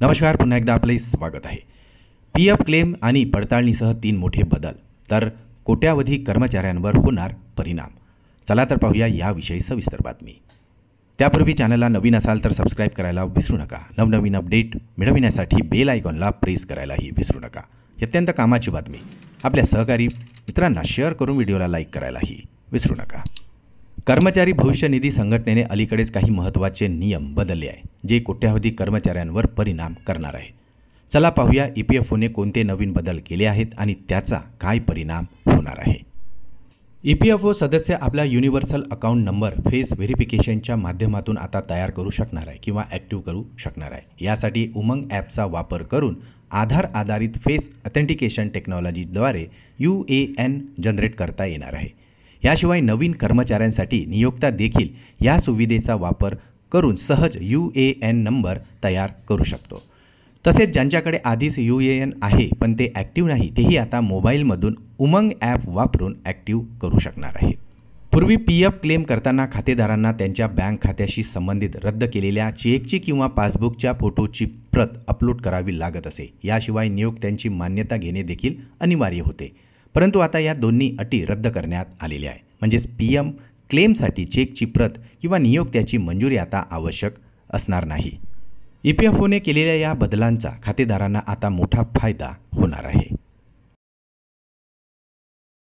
नमस्कार, पुन्हा एकदा आपले स्वागत आहे. पी-एफ क्लेम आणि पडताळणीसह 3 मोठे बदल, तर कोट्यावधी कर्मचाऱ्यांवर होणार परिणाम. चला तर पाहूया याविषयी सविस्तर बातमी. त्यापूर्वी चॅनलला नवीन असाल तर सबस्क्राईब करायला विसरू नका. नवनवीन अपडेट मिळविण्यासाठी बेल आयकॉनला प्रेस करायलाही विसरू नका. अत्यंत कामाची बातमी. आपल्या सहकारी मित्रांना शेअर करून व्हिडिओला लाईक करायलाही विसरू नका. कर्मचारी भविष्य निधी संघटनेने अलीकडेच काही महत्त्वाचे नियम बदलले आहे, जे कोट्यावधी कर्मचाऱ्यांवर परिणाम करणार आहे. चला पाहूया EPFOने कोणते नवीन बदल केले आहेत आणि त्याचा काय परिणाम होणार आहे. EPFO सदस्य आपला युनिव्हर्सल अकाउंट नंबर फेस व्हेरिफिकेशनच्या माध्यमातून आता तयार करू शकणार आहे किंवा ॲक्टिव्ह करू शकणार आहे. यासाठी उमंग ॲपचा वापर करून आधार आधारित फेस ऑथेंटिकेशन टेक्नॉलॉजीद्वारे UAN जनरेट करता येणार आहे. याशिवाय नवीन कर्मचाऱ्यांसाठी नियोक्ता देखील या सुविधेचा वापर करून सहज UAN नंबर तयार करू शकतो. तसेच ज्यांच्याकडे आधीच UAN आहे पण ते ॲक्टिव्ह नाही, तेही आता मोबाईलमधून उमंग ॲप वापरून ॲक्टिव्ह करू शकणार आहेत. पूर्वी PF क्लेम करताना खातेदारांना त्यांच्या बँक खात्याशी संबंधित रद्द केलेल्या चेकची किंवा पासबुकच्या फोटोची प्रत अपलोड करावी लागत असे. याशिवाय नियोक्त्यांची मान्यता घेणे देखील अनिवार्य होते. परंतु आता या दोन्ही अटी रद्द करण्यात आलेल्या आहे. म्हणजेच PM क्लेमसाठी चेकची प्रत किंवा नियोक्त्याची मंजुरी आता आवश्यक असणार नाही. EPFOने केलेल्या या बदलांचा खातेदारांना आता मोठा फायदा होणार आहे.